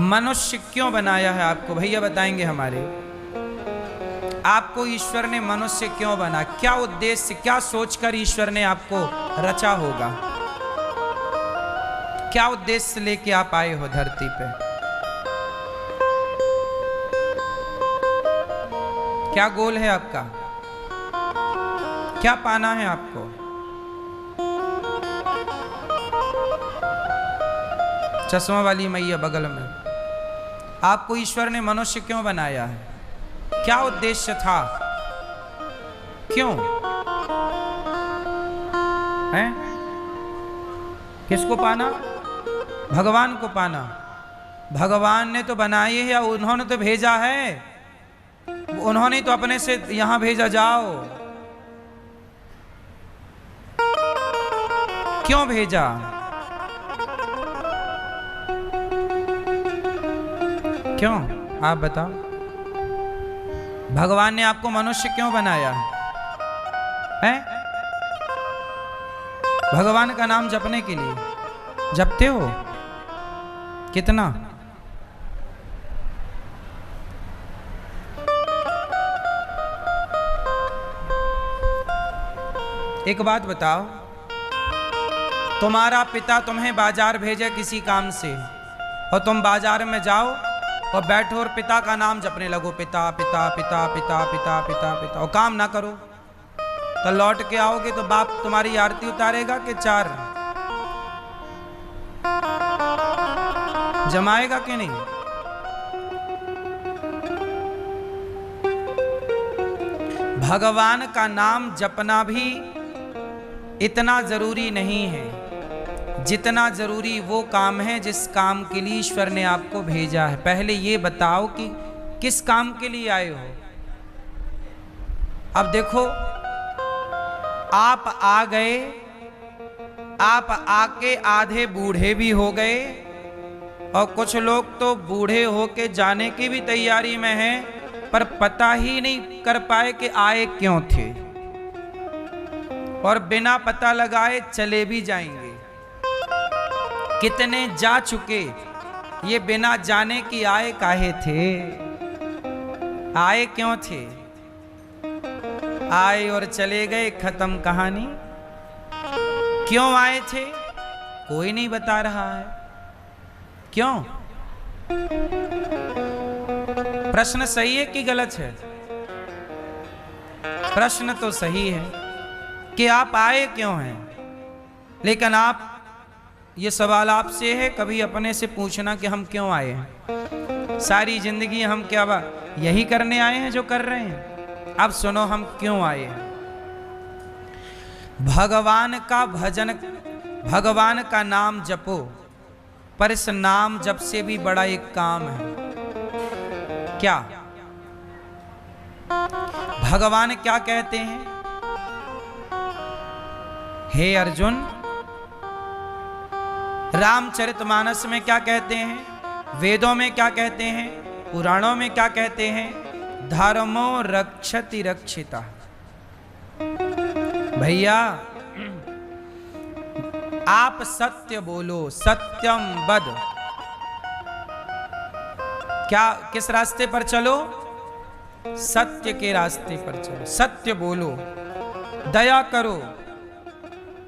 मनुष्य क्यों बनाया है आपको? भैया बताएंगे हमारे। आपको ईश्वर ने मनुष्य क्यों बना? क्या उद्देश्य, क्या सोचकर ईश्वर ने आपको रचा होगा? क्या उद्देश्य लेके आप आए हो धरती पे? क्या गोल है आपका? क्या पाना है आपको? चश्मा वाली मैया बगल में, आपको ईश्वर ने मनुष्य क्यों बनाया है? क्या उद्देश्य था? क्यों है? किसको पाना? भगवान को पाना। भगवान ने तो बनाए है या उन्होंने तो भेजा है? उन्होंने तो अपने से यहां भेजा। जाओ, क्यों भेजा? क्यों? आप बताओ। भगवान ने आपको मनुष्य क्यों बनाया है? भगवान का नाम जपने के लिए। जपते हो कितना? एक बात बताओ, तुम्हारा पिता तुम्हें बाजार भेजे किसी काम से और तुम बाजार में जाओ और बैठो और पिता का नाम जपने लगो, पिता पिता पिता पिता पिता पिता पिता, और काम ना करो तो लौट के आओगे तो बाप तुम्हारी आरती उतारेगा कि चार जमाएगा कि नहीं? भगवान का नाम जपना भी इतना जरूरी नहीं है जितना जरूरी वो काम है जिस काम के लिए ईश्वर ने आपको भेजा है। पहले ये बताओ कि किस काम के लिए आए हो। अब देखो, आप आ गए, आप आके आधे बूढ़े भी हो गए और कुछ लोग तो बूढ़े होके जाने की भी तैयारी में हैं, पर पता ही नहीं कर पाए कि आए क्यों थे, और बिना पता लगाए चले भी जाएंगे। कितने जा चुके, ये बिना जाने कि आए काहे थे, आए क्यों थे। आए और चले गए, खत्म कहानी। क्यों आए थे कोई नहीं बता रहा है। क्यों? प्रश्न सही है कि गलत है? प्रश्न तो सही है कि आप आए क्यों हैं, लेकिन आप, ये सवाल आपसे है, कभी अपने से पूछना कि हम क्यों आए हैं। सारी जिंदगी हम क्या यही करने आए हैं जो कर रहे हैं? अब सुनो, हम क्यों आए हैं। भगवान का भजन, भगवान का नाम जपो, पर इस नाम जप से भी बड़ा एक काम है। क्या? भगवान क्या कहते हैं? हे अर्जुन, रामचरितमानस में क्या कहते हैं, वेदों में क्या कहते हैं, पुराणों में क्या कहते हैं? धर्मो रक्षति रक्षिता। भैया आप सत्य बोलो, सत्यम वद। क्या, किस रास्ते पर चलो? सत्य के रास्ते पर चलो, सत्य बोलो, दया करो,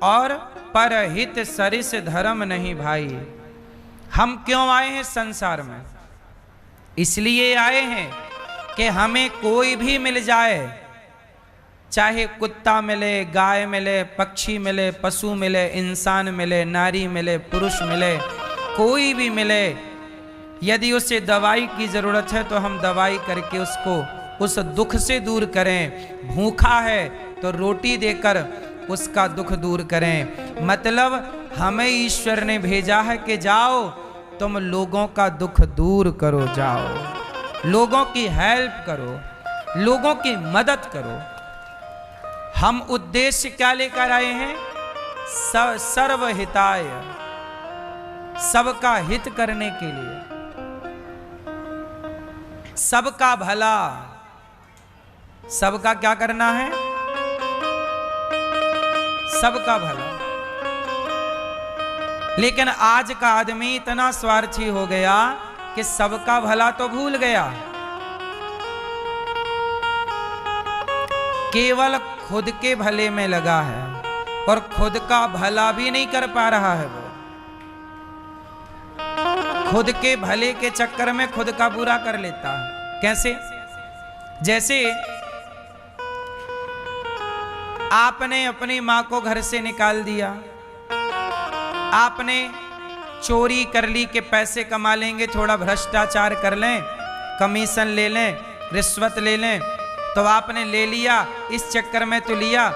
और परहित सरिस धर्म नहीं भाई। हम क्यों आए हैं संसार में? इसलिए आए हैं कि हमें कोई भी मिल जाए, चाहे कुत्ता मिले, गाय मिले, पक्षी मिले, पशु मिले, इंसान मिले, नारी मिले, पुरुष मिले, कोई भी मिले, यदि उसे दवाई की जरूरत है तो हम दवाई करके उसको उस दुख से दूर करें। भूखा है तो रोटी देकर उसका दुख दूर करें। मतलब हमें ईश्वर ने भेजा है कि जाओ तुम लोगों का दुख दूर करो, जाओ लोगों की हेल्प करो, लोगों की मदद करो। हम उद्देश्य क्या लेकर आए हैं? सर्वहिताय, सबका हित करने के लिए, सबका भला। सबका क्या करना है? सबका भला। लेकिन आज का आदमी इतना स्वार्थी हो गया कि सबका भला तो भूल गया, केवल खुद के भले में लगा है और खुद का भला भी नहीं कर पा रहा है। वो खुद के भले के चक्कर में खुद का बुरा कर लेता है। कैसे? जैसे आपने अपनी मां को घर से निकाल दिया, आपने चोरी कर ली कि पैसे कमा लेंगे, थोड़ा भ्रष्टाचार कर लें, कमीशन ले लें, रिश्वत ले लें, तो आपने ले लिया। इस चक्कर में तो लिया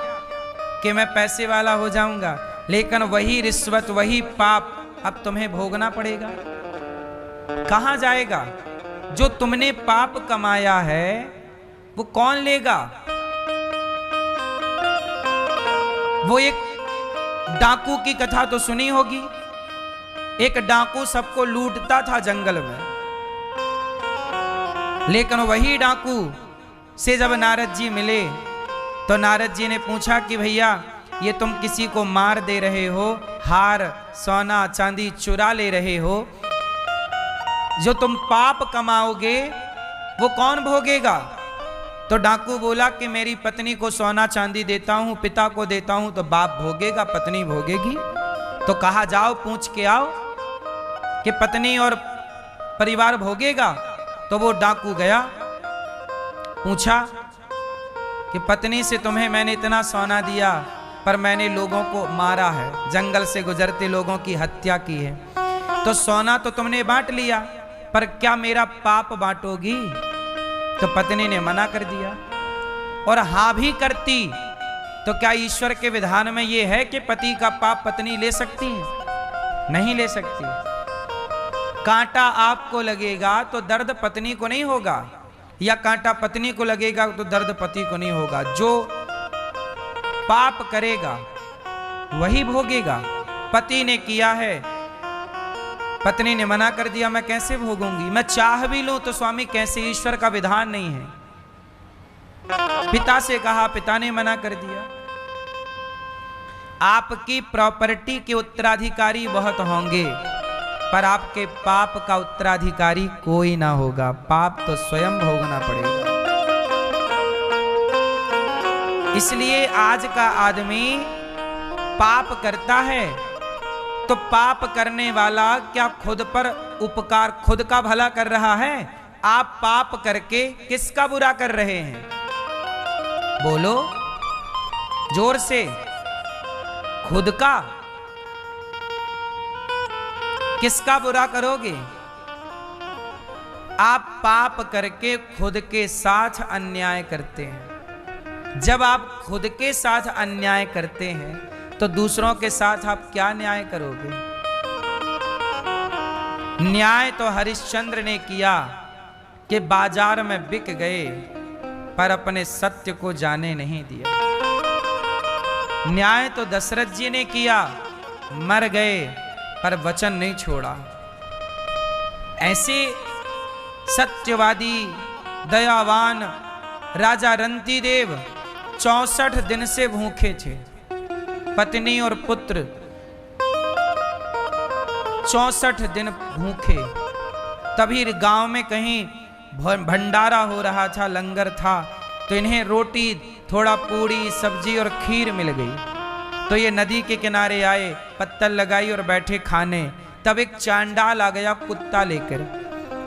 कि मैं पैसे वाला हो जाऊंगा, लेकिन वही रिश्वत, वही पाप अब तुम्हें भोगना पड़ेगा। कहां जाएगा? जो तुमने पाप कमाया है वो कौन लेगा? वो एक डाकू की कथा तो सुनी होगी। एक डाकू सबको लूटता था जंगल में, लेकिन वही डाकू से जब नारद जी मिले तो नारद जी ने पूछा कि भैया ये तुम किसी को मार दे रहे हो, हार सोना चांदी चुरा ले रहे हो, जो तुम पाप कमाओगे वो कौन भोगेगा? तो डाकू बोला कि मेरी पत्नी को सोना चांदी देता हूं, पिता को देता हूं, तो बाप भोगेगा, पत्नी भोगेगी। तो कहा जाओ पूछ के आओ कि पत्नी और परिवार भोगेगा। तो वो डाकू गया, पूछा कि पत्नी से तुम्हें मैंने इतना सोना दिया पर मैंने लोगों को मारा है, जंगल से गुजरते लोगों की हत्या की है, तो सोना तो तुमने बांट लिया, पर क्या मेरा पाप बांटोगी? तो पत्नी ने मना कर दिया। और हाँ भी करती तो क्या ईश्वर के विधान में यह है कि पति का पाप पत्नी ले सकती है? नहीं ले सकती। कांटा आपको लगेगा तो दर्द पत्नी को नहीं होगा, या कांटा पत्नी को लगेगा तो दर्द पति को नहीं होगा। जो पाप करेगा वही भोगेगा। पति ने किया है, पत्नी ने मना कर दिया, मैं कैसे भोगूंगी? मैं चाह भी लूं तो स्वामी कैसे? ईश्वर का विधान नहीं है। पिता से कहा, पिता ने मना कर दिया। आपकी प्रॉपर्टी के उत्तराधिकारी बहुत होंगे पर आपके पाप का उत्तराधिकारी कोई ना होगा। पाप तो स्वयं भोगना पड़ेगा। इसलिए आज का आदमी पाप करता है तो पाप करने वाला क्या खुद पर उपकार, खुद का भला कर रहा है? आप पाप करके किसका बुरा कर रहे हैं? बोलो जोर से। खुद का। किसका बुरा करोगे? आप पाप करके खुद के साथ अन्याय करते हैं। जब आप खुद के साथ अन्याय करते हैं तो दूसरों के साथ आप क्या न्याय करोगे? न्याय तो हरिश्चंद्र ने किया कि बाजार में बिक गए पर अपने सत्य को जाने नहीं दिया। न्याय तो दशरथ जी ने किया, मर गए पर वचन नहीं छोड़ा। ऐसे सत्यवादी दयावान राजा रंतीदेव 64 दिन से भूखे थे। पत्नी और पुत्र 64 दिन भूखे। तभी गांव में कहीं भंडारा हो रहा था, लंगर था, तो इन्हें रोटी, थोड़ा पूड़ी, सब्जी और खीर मिल गई। तो ये नदी के किनारे आए, पत्तल लगाई और बैठे खाने। तब एक चांडाल आ गया कुत्ता लेकर।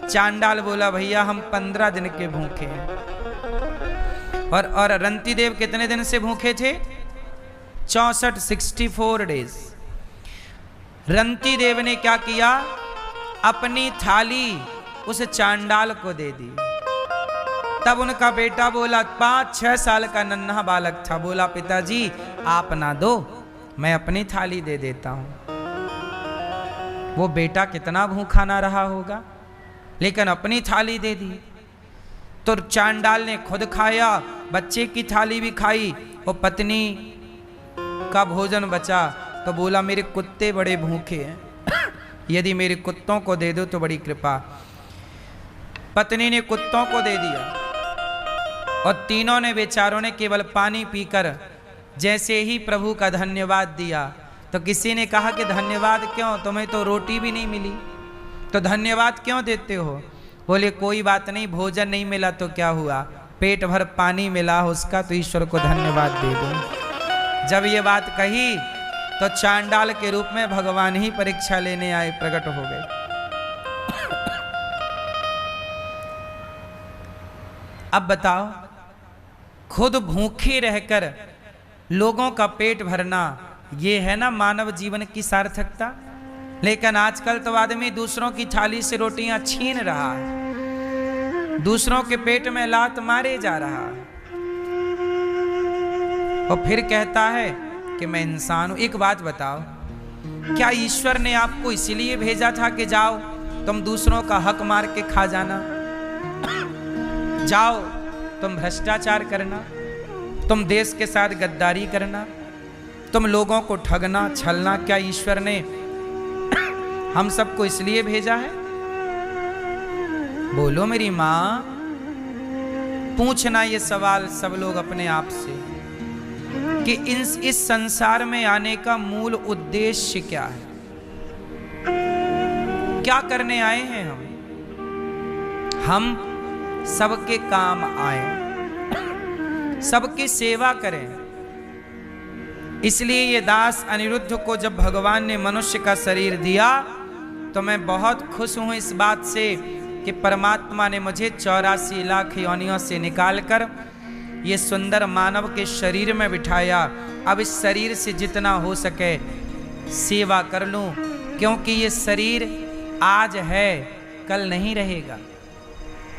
चांडाल बोला, भैया हम 15 दिन के भूखे हैं। और रंतीदेव कितने दिन से भूखे थे? 64 डेज। रंतीदेव ने क्या किया? अपनी थाली उस चांडाल को दे दी। तब उनका बेटा बोला, 5-6 साल का नन्हा बालक था, बोला पिताजी आप ना दो, मैं अपनी थाली दे देता हूं। वो बेटा कितना भूखा ना रहा होगा, लेकिन अपनी थाली दे दी। तो चांडाल ने खुद खाया, बच्चे की थाली भी खाई, और पत्नी का भोजन बचा तो बोला मेरे कुत्ते बड़े भूखे हैं, यदि मेरे कुत्तों को दे दो तो बड़ी कृपा। पत्नी ने कुत्तों को दे दिया और तीनों ने, बेचारों ने केवल पानी पीकर जैसे ही प्रभु का धन्यवाद दिया तो किसी ने कहा कि धन्यवाद क्यों, तुम्हें तो रोटी भी नहीं मिली। तो तो धन्यवाद क्यों देते हो? बोले कोई बात नहीं, भोजन नहीं मिला तो क्या हुआ, पेट भर पानी मिला उसका तो ईश्वर को धन्यवाद दे दो। जब ये बात कही तो चांडाल के रूप में भगवान ही परीक्षा लेने आए, प्रकट हो गए। अब बताओ, खुद भूखे रहकर लोगों का पेट भरना, ये है ना मानव जीवन की सार्थकता। लेकिन आजकल तो आदमी दूसरों की थाली से रोटियां छीन रहा है, दूसरों के पेट में लात मारे जा रहा है, और फिर कहता है कि मैं इंसान हूं। एक बात बताओ, क्या ईश्वर ने आपको इसलिए भेजा था कि जाओ तुम दूसरों का हक मार के खा जाना, जाओ तुम भ्रष्टाचार करना, तुम देश के साथ गद्दारी करना, तुम लोगों को ठगना छलना? क्या ईश्वर ने हम सबको इसलिए भेजा है? बोलो मेरी मां, पूछना ये सवाल सब लोग अपने आप से कि इस संसार में आने का मूल उद्देश्य क्या है, क्या करने आए हैं हम सबके काम आए, सबकी सेवा करें। इसलिए ये दास अनिरुद्ध को जब भगवान ने मनुष्य का शरीर दिया तो मैं बहुत खुश हूं इस बात से कि परमात्मा ने मुझे 84 लाख योनियों से निकालकर ये सुंदर मानव के शरीर में बिठाया। अब इस शरीर से जितना हो सके सेवा कर लूं, क्योंकि ये शरीर आज है कल नहीं रहेगा।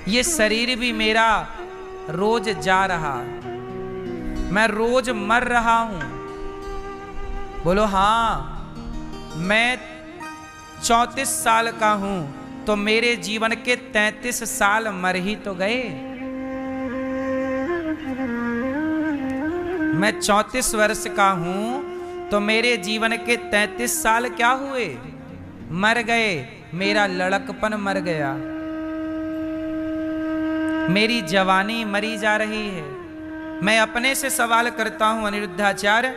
ये शरीर भी मेरा रोज जा रहा, मैं रोज मर रहा हूं। बोलो हाँ, मैं 34 साल का हूं तो मेरे जीवन के 33 साल मर ही तो गए। मैं 34 वर्ष का हूं तो मेरे जीवन के 33 साल क्या हुए, मर गए। मेरा लड़कपन मर गया, मेरी जवानी मरी जा रही है। मैं अपने से सवाल करता हूं अनिरुद्धाचार्य,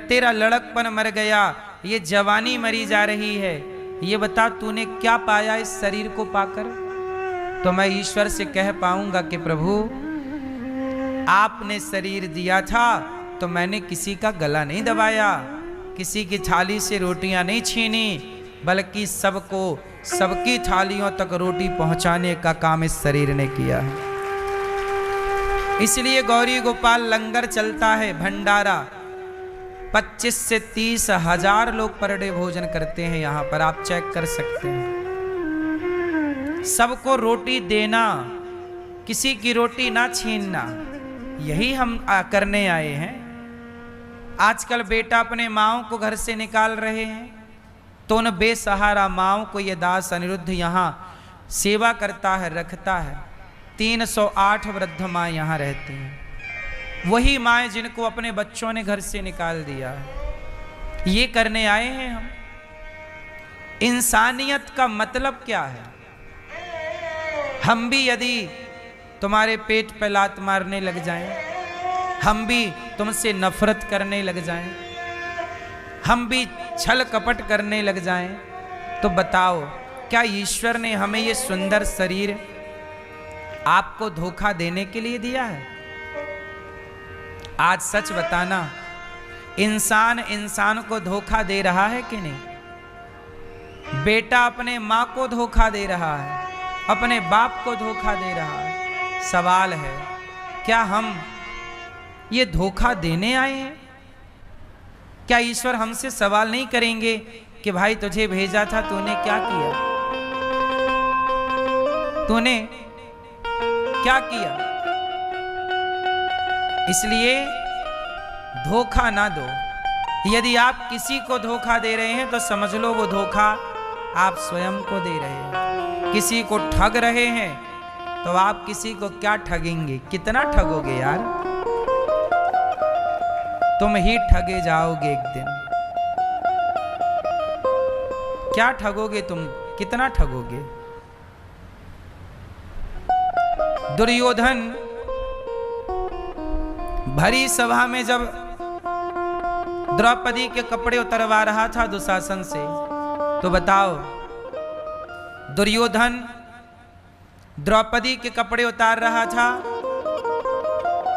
तेरा लड़कपन मर गया, ये जवानी मरी जा रही है, ये बता तूने क्या पाया इस शरीर को पाकर? तो मैं ईश्वर से कह पाऊंगा कि प्रभु आपने शरीर दिया था तो मैंने किसी का गला नहीं दबाया, किसी की थाली से रोटियां नहीं छीनी, बल्कि सबको सबकी थालियों तक रोटी पहुंचाने का काम इस शरीर ने किया है। इसलिए गौरी गोपाल लंगर चलता है, भंडारा। 25 से 30 हजार लोग पर डे भोजन करते हैं यहाँ पर, आप चेक कर सकते हैं। सबको रोटी देना, किसी की रोटी ना छीनना, यही हम करने आए हैं। आजकल बेटा अपने माओ को घर से निकाल रहे हैं, तो उन बेसहारा माओ को ये दास अनिरुद्ध यहाँ सेवा करता है, रखता है। 308 वृद्ध माँ यहाँ रहती हैं, वही माएँ जिनको अपने बच्चों ने घर से निकाल दिया। ये करने आए हैं हम। इंसानियत का मतलब क्या है? हम भी यदि तुम्हारे पेट पे लात मारने लग जाएं, हम भी तुमसे नफरत करने लग जाएं, हम भी छल कपट करने लग जाएं, तो बताओ क्या ईश्वर ने हमें ये सुंदर शरीर आपको धोखा देने के लिए दिया है? आज सच बताना, इंसान इंसान को धोखा दे रहा है कि नहीं? बेटा अपने माँ को धोखा दे रहा है, अपने बाप को धोखा दे रहा है। सवाल है, क्या हम ये धोखा देने आए हैं? क्या ईश्वर हमसे सवाल नहीं करेंगे कि भाई तुझे भेजा था, तूने क्या किया? तूने क्या किया? इसलिए धोखा ना दो। यदि आप किसी को धोखा दे रहे हैं तो समझ लो वो धोखा आप स्वयं को दे रहे हैं। किसी को ठग रहे हैं तो आप किसी को क्या ठगेंगे? कितना ठगोगे यार? तुम ही ठगे जाओगे एक दिन। क्या ठगोगे तुम? कितना ठगोगे? दुर्योधन भरी सभा में जब द्रौपदी के कपड़े उतरवा रहा था दुशासन से, तो बताओ दुर्योधन द्रौपदी के कपड़े उतार रहा था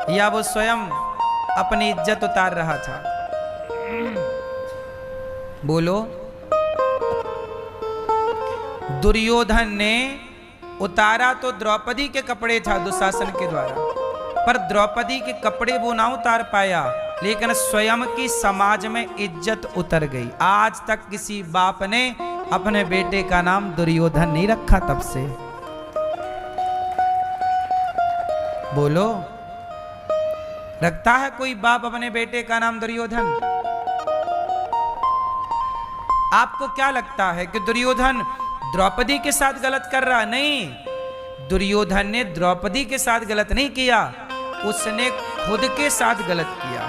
या वो स्वयं अपनी इज्जत उतार रहा था? बोलो। दुर्योधन ने उतारा तो द्रौपदी के कपड़े था दुशासन के द्वारा, पर द्रौपदी के कपड़े वो ना उतार पाया, लेकिन स्वयं की समाज में इज्जत उतर गई। आज तक किसी बाप ने अपने बेटे का नाम दुर्योधन नहीं रखा तब से। बोलो, रखता है कोई बाप अपने बेटे का नाम दुर्योधन? आपको क्या लगता है कि दुर्योधन द्रौपदी के साथ गलत कर रहा? नहीं, दुर्योधन ने द्रौपदी के साथ गलत नहीं किया, उसने खुद के साथ गलत किया।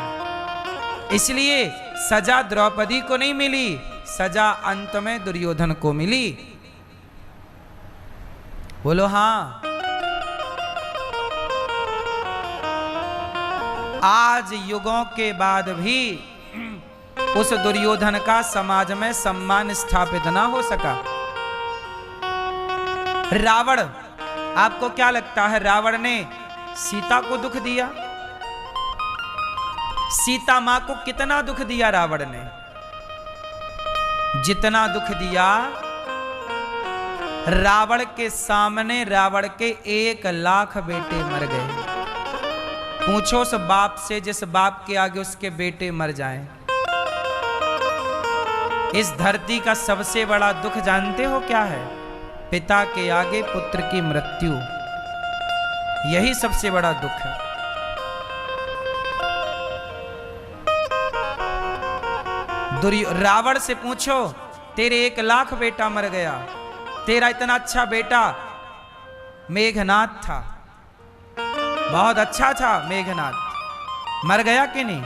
इसलिए सजा द्रौपदी को नहीं मिली, सजा अंत में दुर्योधन को मिली। बोलो हाँ। आज युगों के बाद भी उस दुर्योधन का समाज में सम्मान स्थापित ना हो सका। रावण, आपको क्या लगता है रावण ने सीता को दुख दिया? सीता मां को कितना दुख दिया रावण ने? जितना दुख दिया, रावण के सामने रावण के 1,00,000 बेटे मर गए। पूछो उस बाप से जिस बाप के आगे उसके बेटे मर जाएं। इस धरती का सबसे बड़ा दुख जानते हो क्या है? पिता के आगे पुत्र की मृत्यु, यही सबसे बड़ा दुख है। रावण से पूछो, तेरे 1,00,000 बेटा मर गया, तेरा इतना अच्छा बेटा मेघनाद था, बहुत अच्छा था मेघनाद, मर गया कि नहीं?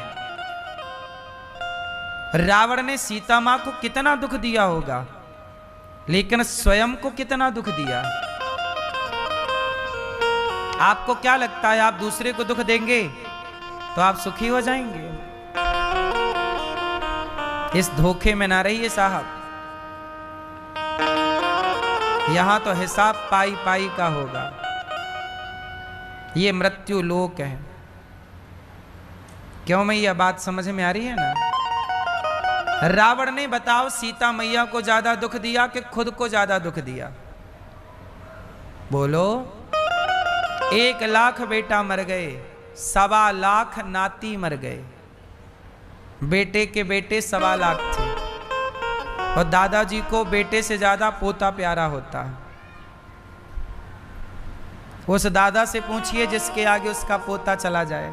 रावण ने सीता मां को कितना दुख दिया होगा, लेकिन स्वयं को कितना दुख दिया। आपको क्या लगता है, आप दूसरे को दुख देंगे तो आप सुखी हो जाएंगे? इस धोखे में ना रहिए साहब, यहां तो हिसाब पाई पाई का होगा। ये मृत्यु लोक है। क्यों मैया, बात समझ में आ रही है ना? रावण ने बताओ सीता मैया को ज्यादा दुख दिया कि खुद को ज्यादा दुख दिया? बोलो। 1,00,000 बेटा मर गए, 1,25,00,000 नाती मर गए। बेटे के बेटे 1,25,00,000 थे, और दादाजी को बेटे से ज्यादा पोता प्यारा होता है। उस दादा से पूछिए जिसके आगे उसका पोता चला जाए।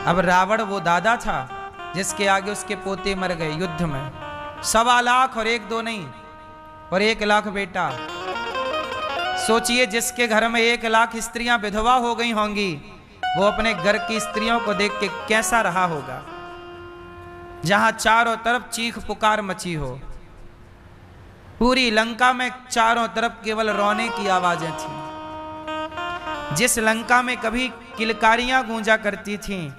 अब रावण वो दादा था जिसके आगे उसके पोते मर गए युद्ध में। 1,25,00,000 और 1-2 नहीं, और 1,00,000 बेटा। सोचिए जिसके घर में 1,00,000 स्त्रियां विधवा हो गई होंगी, वो अपने घर की स्त्रियों को देख के कैसा रहा होगा? जहां चारों तरफ चीख पुकार मची हो। पूरी लंका में चारों तरफ केवल रोने की आवाजें थीं। जिस लंका में कभी किलकारियां गूंजा करती थीं,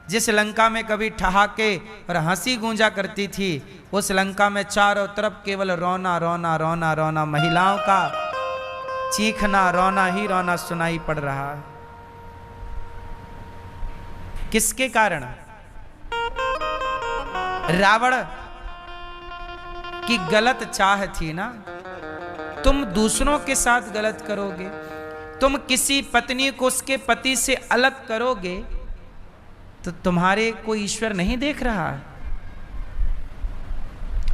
जिस लंका में कभी ठहाके और हंसी गूंजा करती थी, उस लंका में चारों तरफ केवल रोना रोना रोना रोना, महिलाओं का चीखना, रोना ही रोना सुनाई पड़ रहा है। किसके कारण? रावण की गलत चाह थी ना। तुम दूसरों के साथ गलत करोगे, तुम किसी पत्नी को उसके पति से अलग करोगे, तो तुम्हारे को ईश्वर नहीं देख रहा है?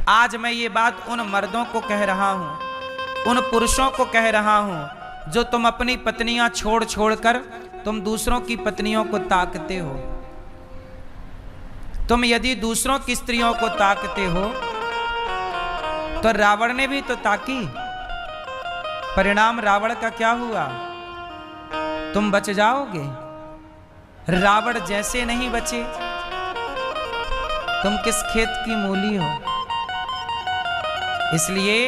आज मैं ये बात उन मर्दों को कह रहा हूं, उन पुरुषों को कह रहा हूं, जो तुम अपनी पत्नियां छोड़ छोड़ कर तुम दूसरों की पत्नियों को ताकते हो। तुम यदि दूसरों की स्त्रियों को ताकते हो, तो रावण ने भी तो ताकी। परिणाम रावण का क्या हुआ? तुम बच जाओगे? रावण जैसे नहीं बचे। तुम किस खेत की मूली हो? इसलिए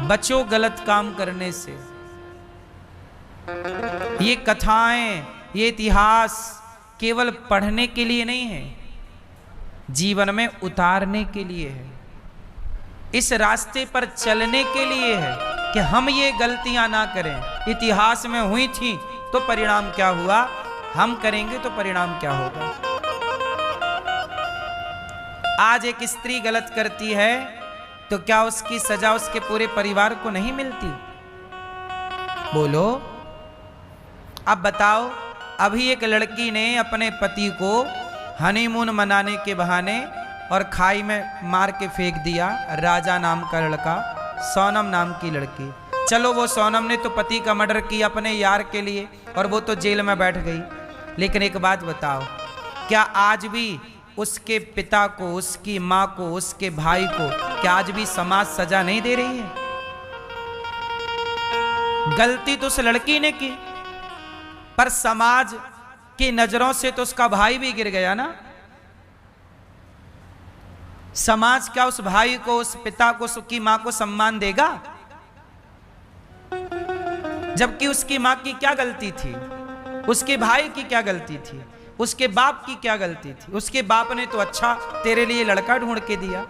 बचो गलत काम करने से। ये कथाएं, ये इतिहास केवल पढ़ने के लिए नहीं है, जीवन में उतारने के लिए है। इस रास्ते पर चलने के लिए है कि हम ये गलतियां ना करें। इतिहास में हुई थी तो परिणाम क्या हुआ, हम करेंगे तो परिणाम क्या होगा। आज एक स्त्री गलत करती है तो क्या उसकी सजा उसके पूरे परिवार को नहीं मिलती? बोलो। अब बताओ, अभी एक लड़की ने अपने पति को हनीमून मनाने के बहाने और खाई में मार के फेंक दिया। राजा नाम का लड़का, सोनम नाम की लड़की। चलो, वो सोनम ने तो पति का मर्डर किया अपने यार के लिए और वो तो जेल में बैठ गई। लेकिन एक बात बताओ, क्या आज भी उसके पिता को, उसकी माँ को, उसके भाई को क्या आज भी समाज सजा नहीं दे रही है? गलती तो उस लड़की ने की, पर समाज की नजरों से तो उसका भाई भी गिर गया ना। समाज क्या उस भाई को, उस पिता को, उसकी मां को सम्मान देगा? जबकि उसकी मां की क्या गलती थी, उसके भाई की क्या गलती थी, उसके बाप की क्या गलती थी? उसके बाप ने तो अच्छा तेरे लिए लड़का ढूंढ के दिया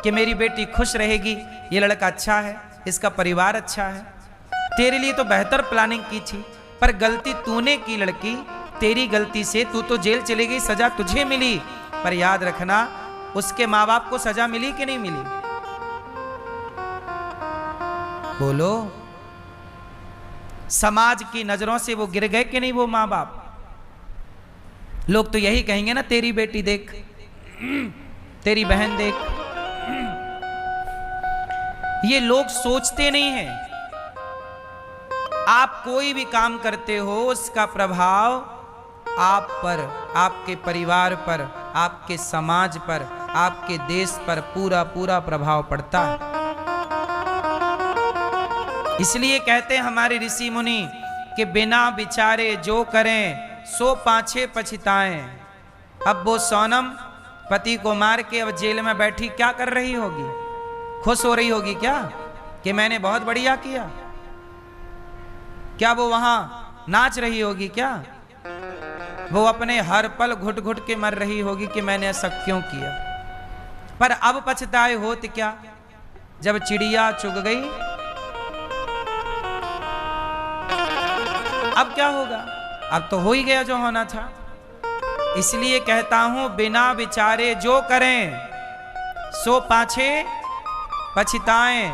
कि मेरी बेटी खुश रहेगी, ये लड़का अच्छा है, इसका परिवार अच्छा है। तेरे लिए तो बेहतर प्लानिंग की थी, पर गलती तूने की लड़की, तेरी गलती से तू तो जेल चली गई, सजा तुझे मिली। पर याद रखना, उसके माँ बाप को सजा मिली कि नहीं मिली? बोलो। समाज की नजरों से वो गिर गए कि नहीं वो माँ बाप? लोग तो यही कहेंगे ना, तेरी बेटी देख, तेरी बहन देख। ये लोग सोचते नहीं हैं। आप कोई भी काम करते हो, उसका प्रभाव आप पर, आपके परिवार पर, आपके समाज पर, आपके देश पर पूरा पूरा प्रभाव पड़ता है। इसलिए कहते हैं हमारे ऋषि मुनि कि बिना विचारे जो करें सो पाछे पछताएं। अब वो सोनम पति को मार के अब जेल में बैठी क्या कर रही होगी? खुश हो रही होगी क्या कि मैंने बहुत बढ़िया किया? क्या वो वहां नाच रही होगी क्या? वो अपने हर पल घुट घुट के मर रही होगी कि मैंने ऐसा क्यों किया? पर अब पछताए होत क्या, जब चिड़िया चुग गई। अब क्या होगा? अब तो हो ही गया जो होना था। इसलिए कहता हूं, बिना विचारे जो करें सो पाछे पछताएं,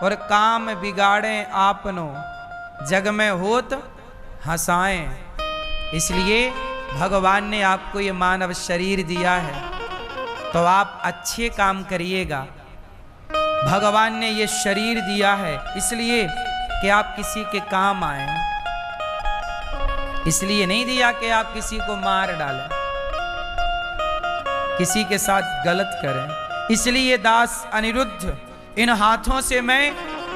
और काम बिगाड़ें आपनो, जग में होत हंसाएं। इसलिए भगवान ने आपको ये मानव शरीर दिया है तो आप अच्छे काम करिएगा। भगवान ने ये शरीर दिया है इसलिए कि आप किसी के काम आए, इसलिए नहीं दिया कि आप किसी को मार डालें, किसी के साथ गलत करें। इसलिए दास अनिरुद्ध, इन हाथों से मैं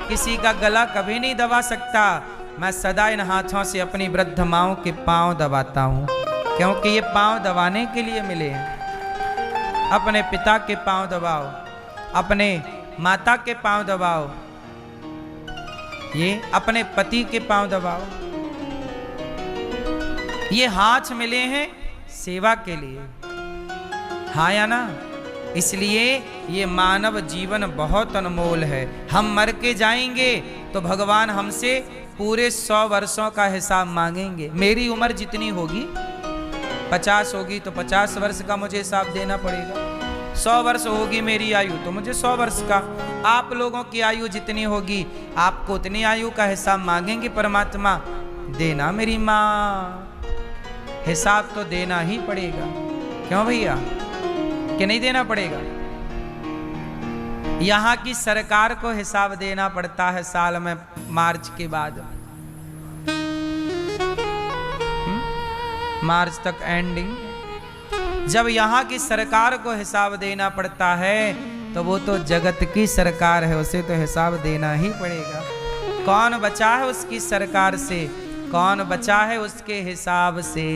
किसी का गला कभी नहीं दबा सकता। मैं सदा इन हाथों से अपनी वृद्ध माओं के पांव दबाता हूं, क्योंकि ये पांव दबाने के लिए मिले हैं। अपने पिता के पांव दबाओ, अपने माता के पांव दबाओ, ये अपने पति के पांव दबाओ। ये हाथ मिले हैं सेवा के लिए, हाँ या ना? इसलिए ये मानव जीवन बहुत अनमोल है। हम मर के जाएंगे तो भगवान हमसे पूरे 100 वर्षों का हिसाब मांगेंगे। मेरी उम्र जितनी होगी, 50 होगी तो 50 वर्ष का मुझे हिसाब देना पड़ेगा। 100 वर्ष होगी मेरी आयु तो मुझे 100 वर्ष का। आप लोगों की आयु जितनी होगी, आपको उतनी आयु का हिसाब मांगेंगे परमात्मा। देना मेरी माँ, हिसाब तो देना ही पड़ेगा। क्यों भैया, कि नहीं देना पड़ेगा? यहां की सरकार को हिसाब देना पड़ता है साल में मार्च के बाद, मार्च तक एंडिंग। जब यहां की सरकार को हिसाब देना पड़ता है तो वो तो जगत की सरकार है, उसे तो हिसाब देना ही पड़ेगा। कौन बचा है उसकी सरकार से, कौन बचा है उसके हिसाब से?